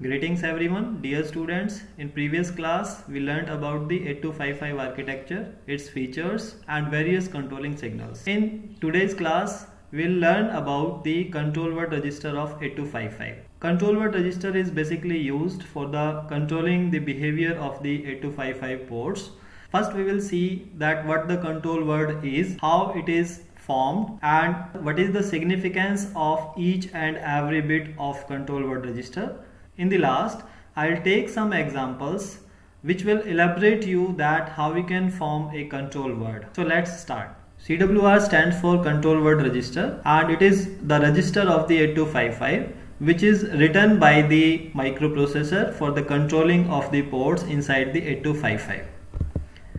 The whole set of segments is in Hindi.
Greetings everyone, dear students. In previous class, we learned about the 8255 architecture, its features and various controlling signals. In today's class, we'll learn about the control word register of 8255. Control word register is basically used for the controlling the behavior of the 8255 ports. First, we will see that what the control word is, how it is formed and what is the significance of each and every bit of control word register. In the last, I'll take some examples which will elaborate you that how we can form a control word. So let's start. CWR stands for control word register and it is the register of the 8255 which is written by the microprocessor for the controlling of the ports inside the 8255.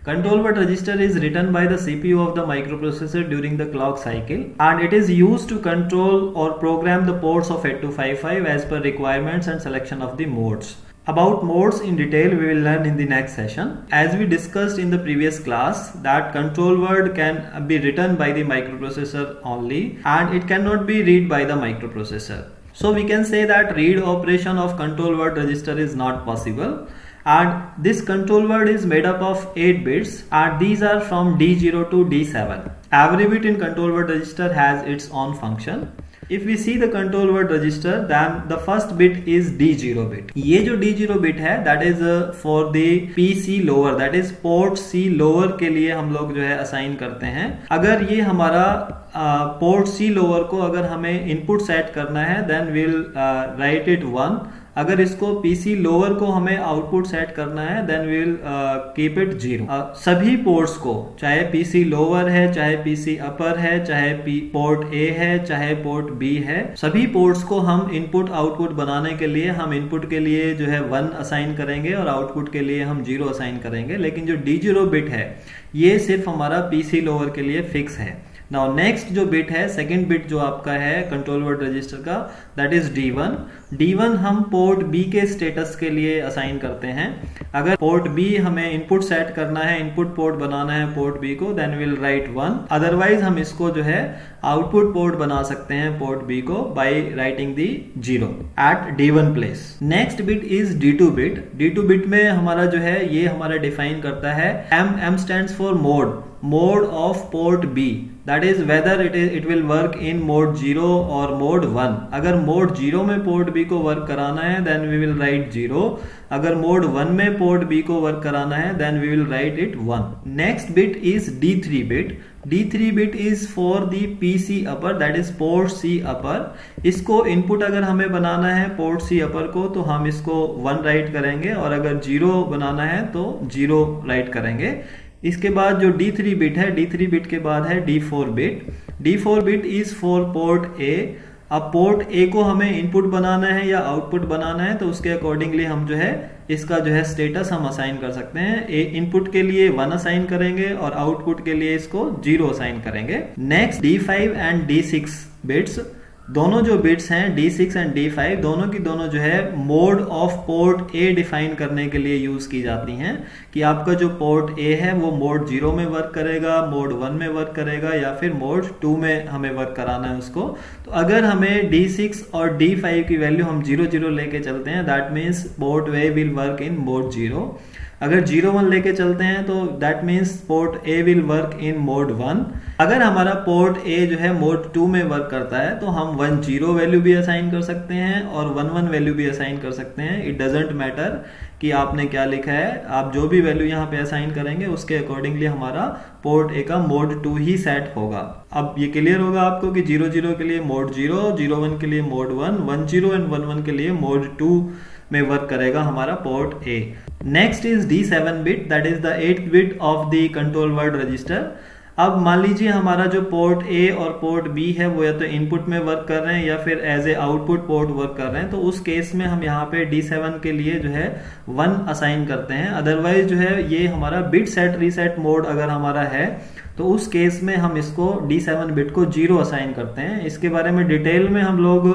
Control word register is written by the CPU of the microprocessor during the clock cycle and it is used to control or program the ports of 8255 as per requirements and selection of the modes. About modes in detail we will learn in the next session. As we discussed in the previous class that control word can be written by the microprocessor only and it cannot be read by the microprocessor. So we can say that read operation of control word register is not possible. And this control word is made up of 8 bits and these are from D0 to D7. Every bit in control word register has its own function. If we see the control word register, then the first bit is D0 bit. ये जो D0 bit है, that is for the PC lower, that is port C lower के लिए हम लोग जो है assign करते हैं. अगर ये हमारा port C lower को अगर हमें input set करना है, then we'll write it 1. अगर इसको PC लोअर को हमें आउटपुट सेट करना है then we will keep it 0. सभी पोर्ट्स को चाहे PC लोअर है, चाहे PC अपर है, चाहे पोर्ट A है, चाहे पोर्ट B है, सभी पोर्ट्स को हम इनपुट आउटपुट बनाने के लिए हम इनपुट के लिए जो है 1 असाइन करेंगे और आउटपुट के लिए हम 0 असाइन करेंगे. लेकिन जो D0 बिट है ये सिर्फ हमारा PC लोअर के लिए फिक्स है. नाउ नेक्स्ट जो बिट है, सेकंड बिट जो आपका है कंट्रोल वर्ड रजिस्टर का, दैट इज D1. D1 हम पोर्ट B के स्टेटस के लिए असाइन करते हैं. अगर पोर्ट B हमें इनपुट सेट करना है, इनपुट पोर्ट बनाना है पोर्ट B को, देन विल राइट 1. अदरवाइज हम इसको जो है आउटपुट पोर्ट बना सकते हैं पोर्ट B को by writing the 0 at D1 place. Next bit is D2 bit. D2 bit में हमारा जो है ये हमारा डिफाइन करता है M stands for mode of port B. That is whether it will work in mode 0 or mode 1. अगर मोड 0 में पोर्ट B को वर्क कराना है then we will write 0. अगर मोड 1 में पोर्ट B को वर्क कराना है then we will write it 1. Next bit is D3 bit. D3 bit is for the PC upper, that is port C upper. इसको इनपुट अगर हमें बनाना है पोर्ट C upper को तो हम इसको 1 राइट करेंगे और अगर 0 बनाना है तो 0 राइट करेंगे. इसके बाद जो D3 बिट है, D3 बिट के बाद है D4 bit. D4 bit is for port A. अब पोर्ट A को हमें इनपुट बनाना है या आउटपुट बनाना है तो उसके अकॉर्डिंगली हम जो है इसका जो है स्टेटस हम असाइन कर सकते हैं. इनपुट के लिए 1 असाइन करेंगे और आउटपुट के लिए इसको 0 असाइन करेंगे. Next D5 and D6 bits, दोनों जो बिट्स हैं D6 एंड D5 दोनों की दोनों जो है mode of port A define करने के लिए यूज की जाती हैं कि आपका जो पोर्ट A है वो मोड 0 में वर्क करेगा, मोड 1 में वर्क करेगा या फिर मोड 2 में हमें वर्क कराना है उसको. तो अगर हमें D6 और D5 की वैल्यू हम 0 लेके चलते हैं that means port A will work in mode 0. अगर 0 1 लेके चलते हैं तो that means port A will work in mode 1. अगर हमारा पोर्ट A जो है मोड 2 में वर्क करता है तो हम 1 0 वैल्यू भी असाइन कर सकते हैं और 1 1 वैल्यू भी असाइन कर सकते हैं. इट डजेंट मैटर कि आपने क्या लिखा है, आप जो भी वैल्यू यहाँ पे असाइन करेंगे उसके अकॉर्डिंगली हमारा पोर्ट A का मोड 2 ही सेट होगा. अब ये क्लियर होगा आपको कि 0 0 के लिए मोड 0, 0 1 के लिए मोड 1, 1 0 एंड 1 1 के लिए मोड 2 में वर्क करेगा हमारा port A. Next is D7 bit, that is the 8th bit of the control word register. अब मान लीजिए हमारा जो पोर्ट A और पोर्ट B है वो या तो इनपुट में वर्क कर रहे हैं या फिर as a output port work कर रहे हैं, तो उस केस में हम यहाँ पे D7 के लिए जो है 1 असाइन करते हैं. अदरवाइज जो है ये हमारा बिट सेट रीसेट मोड अगर हमारा है तो उस केस में हम इसको D7 बिट को 0 असाइन करते हैं. इसके बारे में डिटेल में हम लोग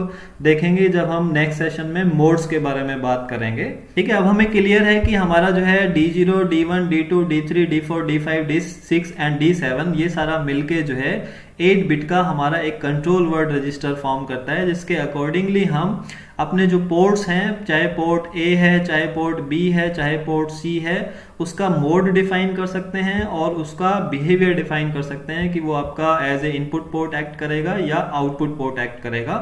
देखेंगे जब हम नेक्स्ट सेशन में मोड्स के बारे में बात करेंगे. ठीक है, अब हमें क्लियर है कि हमारा जो है D0, D1, D2, D3, D4, D5, D6 and D7 ये सारा मिलके जो है 8 बिट का हमारा एक कंट्रोल वर्ड रजिस्टर फॉर्म करता है, जिसके अकॉर्डिंगली हम अपने जो पोर्ट्स हैं, चाहे पोर्ट ए है, चाहे पोर्ट बी है, चाहे पोर्ट सी है, उसका मोड डिफाइन कर सकते हैं और उसका बिहेवियर डिफाइन कर सकते हैं कि वो आपका as a input port act करेगा या आउटपुट पोर्ट एक्ट करेगा।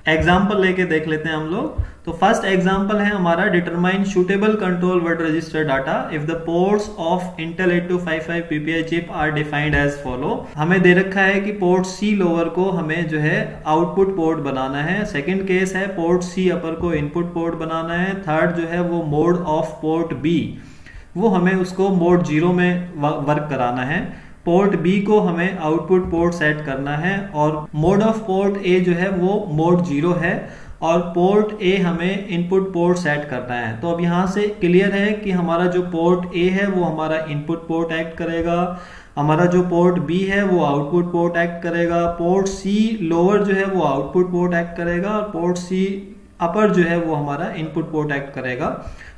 एग्जाम्पल लेके देख लेते हैं हम लोग। तो फर्स्ट एग्जाम्पल है हमारा determine suitable control word register data if the ports of Intel 8255 PPI chip are defined as follow. हमें दे रखा है कि पोर्ट सी लोअर को हमें जो है आउटपुट पोर्ट बनाना है। सेकंड केस है पोर्ट सी अपर को इनपुट पोर्ट बनाना है। थर्ड जो है वो मोड ऑफ पोर्ट बी, वो हमें उसको मोड 0 में वर्क कराना है। पोर्ट बी को हमें आउटपुट पोर्ट सेट करना है और मोड ऑफ पोर्ट ए जो है वो मोड 0 है और पोर्ट ए हमें इनपुट पोर्ट सेट करना है। तो अब यहां से क्लियर है कि हमारा जो पोर्ट ए है वो हमारा इनपुट पोर्ट एक्ट करेगा, हमारा जो पोर्ट बी है वो आउटपुट पोर्ट एक्ट करेगा, पोर्ट सी लोअर जो है वो आउटपुट पोर्ट एक्ट करेगा और पोर्ट सी अपर जो है वो हमारा इनपुट पोर्ट एक्ट करेगा।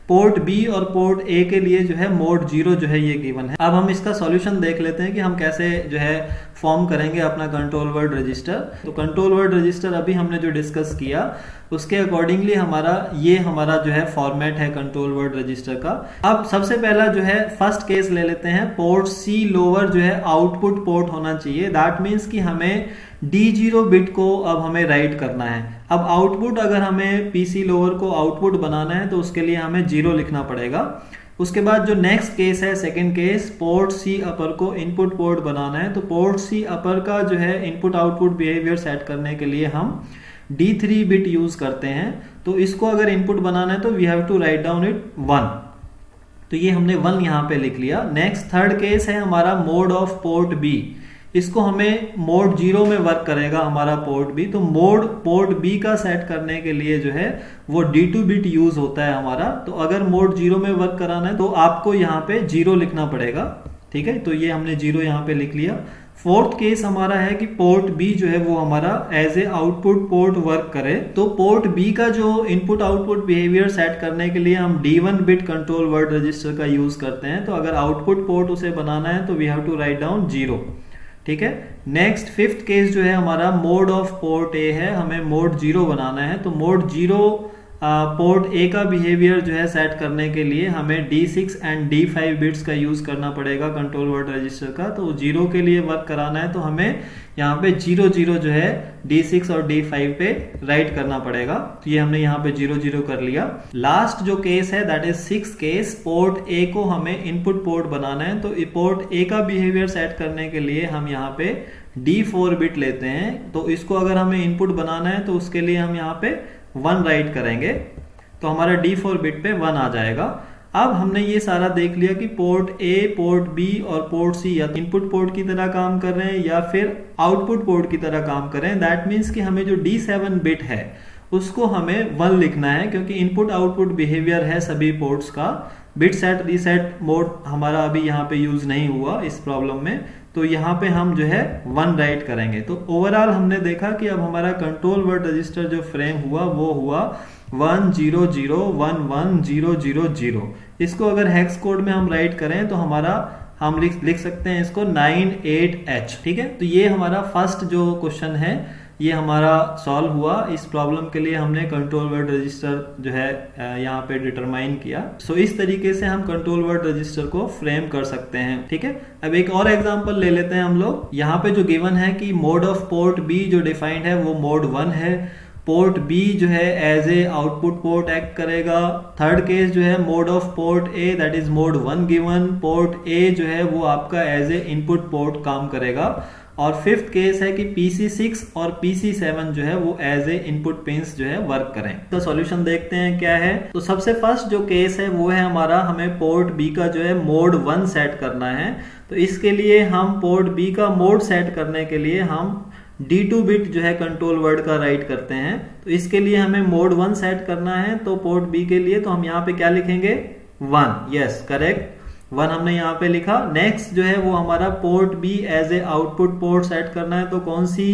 पोर्ट बी और पोर्ट ए के लिए जो है मोड 0 जो है ये गिवन है। अब हम इसका सॉल्यूशन देख लेते हैं कि हम कैसे जो है फॉर्म करेंगे अपना कंट्रोल वर्ड रजिस्टर। तो कंट्रोल वर्ड रजिस्टर अभी हमने जो डिस्कस किया उसके अकॉर्डिंगली हमारा जो है फॉर्मेट है कंट्रोल वर्ड रजिस्टर का। अब सबसे पहला जो है फर्स्ट केस ले लेते हैं, पोर्ट सी लोअर जो है आउटपुट पोर्ट होना चाहिए। दैट मीन्स कि हमें D0 बिट को अब हमें राइट करना है। अब आउटपुट अगर हमें PC लोअर को आउटपुट बनाना है तो उसके लिए हमें 0 लिखना पड़ेगा। उसके बाद जो नेक्स्ट केस है सेकंड केस, पोर्ट सी अपर को इनपुट पोर्ट बनाना है। तो पोर्ट सी अपर का जो है इनपुट आउटपुट बिहेवियर सेट करने के लिए हम D3 बिट यूज करते हैं। तो इसको अगर इनपुट बनाना है तो we have to write down it 1। तो ये हमने 1 यहां पे लिख लिया। नेक्स्ट थर्ड केस है हमारा मोड ऑफ पोर्ट बी। इसको हमें मोड 0 में वर्क करेगा हमारा पोर्ट बी। तो मोड पोर्ट बी का सेट करने के लिए जो है वो D2 बिट यूज होता है हमारा। तो अगर मोड 0 में वर्क कराना है तो आपको यहाँ पे 0 लिखना पड़ेगा। ठीक है, तो ये हमने 0 यहाँ पे लिख लिया। फोर्थ केस हमारा है कि पोर्ट बी जो है वो हमारा as a output port work करे। तो पोर्ट बी का जो इनपुट आउटपुट बिहेवियर सेट करने के लिए हम D1 bit control word register का यूज करते हैं। तो अगर आउटपुट पोर्ट उसे बनाना है तो we have to write down 0। ठीक है, नेक्स्ट फिफ्थ केस जो है हमारा मोड ऑफ पोर्ट ए है, हमें मोड 0 बनाना है। तो मोड 0 पोर्ट ए का बिहेवियर जो है सेट करने के लिए हमें D6 एंड D5 बिट्स का यूज करना पड़ेगा कंट्रोल वर्ड रजिस्टर का। तो 0 के लिए वर्क कराना है तो हमें यहाँ पे 0 जो है D6 और D5 पे राइट करना पड़ेगा। तो ये हमने यहाँ पे 0 कर लिया। लास्ट जो केस है that is 6th case, port A को हमें इनपुट पोर्ट बनाना है। तो पोर्ट ए का बिहेवियर सेट करने के लिए हम यहाँ पे D4 बिट लेते हैं। तो इसको अगर हमें इनपुट बनाना है तो उसके लिए हम यहाँ पे 1 राइट करेंगे। तो हमारा D4 बिट पे 1 आ जाएगा। अब हमने ये सारा देख लिया कि पोर्ट ए, पोर्ट बी और पोर्ट सी या इनपुट पोर्ट की तरह काम कर रहे हैं या फिर आउटपुट पोर्ट की तरह काम कर रहे हैं। दैट मीन्स कि हमें जो D7 बिट है उसको हमें 1 लिखना है क्योंकि इनपुट आउटपुट बिहेवियर है सभी पोर्ट्स का। बिट सेट रीसेट मोड हमारा अभी यहाँ पे यूज नहीं हुआ इस प्रॉब्लम में, तो यहाँ पे हम जो है 1 राइट करेंगे। तो ओवरऑल हमने देखा कि अब हमारा कंट्रोल वर्ड रजिस्टर जो फ्रेम हुआ वो हुआ 1 0 0 1 1 0 0 0। इसको अगर हेक्स कोड में हम राइट करें तो हम लिख सकते हैं इसको 98H। ठीक है, तो ये हमारा फर्स्ट जो क्वेश्चन है ये हमारा सॉल्व हुआ। इस प्रॉब्लम के लिए हमने कंट्रोल वर्ड रजिस्टर जो है यहाँ पे डिटरमाइन किया। सो इस तरीके से हम कंट्रोल वर्ड रजिस्टर को फ्रेम कर सकते हैं। ठीक है, अब एक और एग्जांपल ले लेते हैं हम लोग। यहाँ पे जो गिवन है कि मोड ऑफ पोर्ट बी जो डिफाइंड है वो मोड 1 है। पोर्ट बी जो है as a output port act करेगा। थर्ड केस जो है mode of port A that is mode 1 given. Port A जो है वो आपका एज ए इनपुट पोर्ट काम करेगा। और फिफ्थ केस है कि PC6 और PC7 जो है वो एज ए इनपुट पिंस जो है वर्क करें। तो सॉल्यूशन देखते हैं क्या है। तो सबसे फर्स्ट जो केस है वो है हमारा, हमें पोर्ट बी का जो है मोड 1 सेट करना है। तो इसके लिए हम पोर्ट बी का मोड सेट करने के लिए हम D2 बिट जो है कंट्रोल वर्ड का राइट करते हैं। तो इसके लिए हमें मोड 1 सेट करना है। तो पोर्ट बी के लिए तो हम यहाँ पे क्या लिखेंगे 1। यस करेक्ट, 1 हमने यहाँ पे लिखा। नेक्स्ट जो है वो हमारा port B as a output port set करना है। तो कौन सी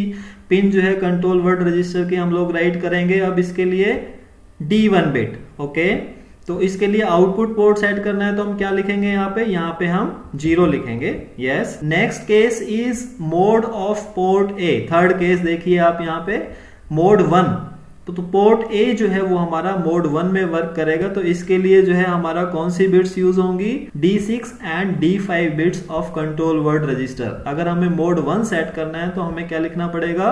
पिन जो है कंट्रोल वर्ड रजिस्टर की हम लोग राइट करेंगे अब इसके लिए D1 बिट। ओके, तो इसके लिए आउटपुट पोर्ट सेट करना है तो हम क्या लिखेंगे यहाँ पे हम 0 लिखेंगे। Yes, next case is mode of port A. Third case देखिए आप यहाँ पे मोड 1। तो पोर्ट ए जो है वो हमारा मोड 1 में वर्क करेगा। तो इसके लिए जो है हमारा कौन सी बिट्स यूज होंगी, D6 and D5 bits of control word register. अगर हमें मोड 1 सेट करना है तो हमें क्या लिखना पड़ेगा,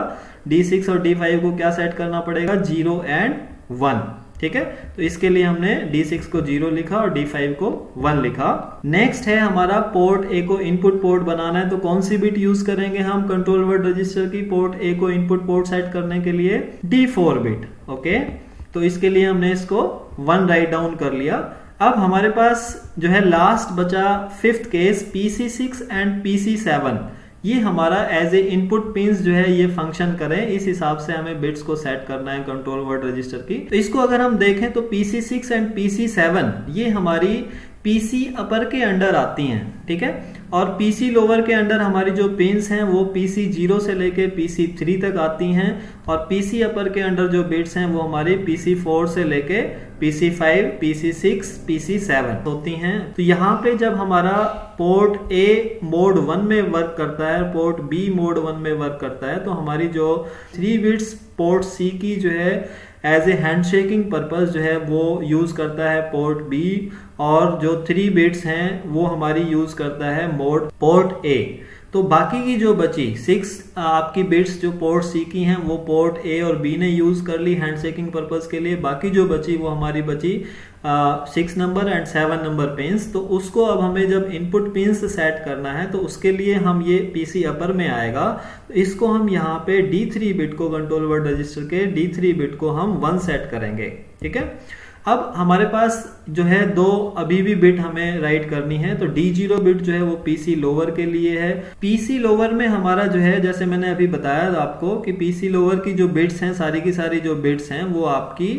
D6 और D5 को क्या सेट करना पड़ेगा, 0 एंड 1। ठीक है, तो इसके लिए हमने D6 को 0 लिखा और D5 को 1 लिखा। नेक्स्ट है हमारा पोर्ट ए को इनपुट पोर्ट बनाना है। तो कौन सी बिट यूज करेंगे हम कंट्रोल वर्ड रजिस्टर की पोर्ट ए को इनपुट पोर्ट सेट करने के लिए, D4 बिट। ओके, तो इसके लिए हमने इसको 1 राइट डाउन कर लिया। अब हमारे पास जो है लास्ट बचा 5th case PC6 and PC7। ये हमारा एज ए इनपुट पिंस जो है ये फंक्शन करें, इस हिसाब से हमें बिट्स को सेट करना है कंट्रोल वर्ड रजिस्टर की। तो इसको अगर हम देखें तो PC6 एंड PC7 ये हमारी PC अपर के अंडर आती हैं। ठीक है, और PC लोअर के अंडर हमारी जो पिंस हैं वो PC0 से लेके PC3 तक आती हैं, और PC अपर के अंडर जो बिट्स हैं वो हमारी PC4 से लेके PC5, PC6, PC7 होती हैं। तो यहाँ पे जब हमारा पोर्ट A मोड 1 में वर्क करता है, पोर्ट B मोड 1 में वर्क करता है, तो हमारी जो 3 बिट्स पोर्ट C की जो है एज ए हैंडशेकिंग पर्पस जो है वो यूज करता है पोर्ट B, और जो 3 बिट्स हैं वो हमारी यूज करता है मोड पोर्ट A। तो बाकी की जो बची 6 आपकी बिट्स जो पोर्ट C की हैं वो पोर्ट A और B ने यूज कर ली हैंडशेकिंग पर्पस के लिए। बाकी जो बची वो हमारी बची 6 नंबर एंड 7 नंबर पिंस। तो उसको अब हमें जब इनपुट पिंस सेट करना है तो उसके लिए हम ये PC अपर में आएगा, तो इसको हम यहाँ पे D3 बिट को कंट्रोल वर्ड रजिस्टर के D3 बिट को हम 1 सेट करेंगे। ठीक है, अब हमारे पास जो है 2 अभी भी बिट हमें राइट करनी है। तो D0 बिट जो है वो PC लोअर के लिए है। PC लोअर में हमारा जो है, जैसे मैंने अभी बताया आपको कि PC लोअर की जो बिट्स हैं, सारी की सारी जो बिट्स हैं वो आपकी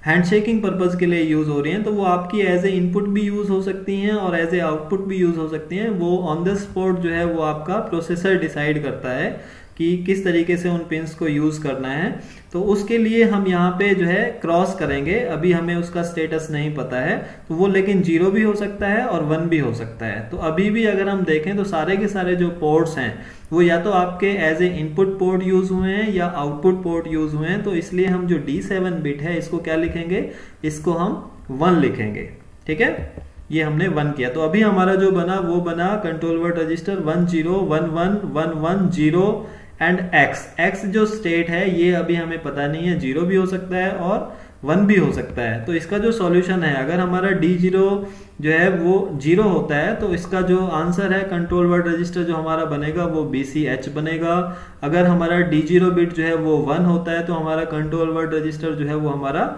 हैंडशेकिंग पर्पस के लिए यूज हो रही हैं। तो वो आपकी एज ए इनपुट भी यूज हो सकती हैं और एज ए आउटपुट भी यूज हो सकती हैं। वो ऑन द स्पॉट जो है वो आपका प्रोसेसर डिसाइड करता है कि किस तरीके से उन पिंस को यूज करना है। तो उसके लिए हम यहाँ पे जो है क्रॉस करेंगे, अभी हमें उसका स्टेटस नहीं पता है, तो वो लेकिन 0 भी हो सकता है और 1 भी हो सकता है। तो अभी भी अगर हम देखें तो सारे के सारे जो पोर्ट्स हैं वो या तो आपके as a input port use हुए हैं या आउटपुट पोर्ट यूज हुए हैं। तो इसलिए हम जो D7 बिट है इसको क्या लिखेंगे, इसको हम 1 लिखेंगे। ठीक है, ये हमने 1 किया। तो अभी हमारा जो बना वो बना control word register 1 0 1 1 1 1 0 and X जो स्टेट है ये अभी हमें पता नहीं है, 0 भी हो सकता है और 1 भी हो सकता है। तो इसका जो सॉल्यूशन है, अगर हमारा D0 जो है वो 0 होता है तो इसका जो आंसर है कंट्रोल वर्ड रजिस्टर जो हमारा बनेगा वो BCH बनेगा। अगर हमारा D0 बिट जो है वो 1 होता है तो हमारा कंट्रोल वर्ड रजिस्टर जो है वो हमारा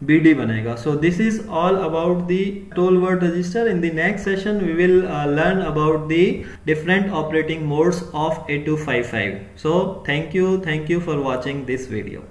BD बनेगा। So this is all about the control word register. In the next session we will learn about the different operating modes of 8255. So thank you for watching this video.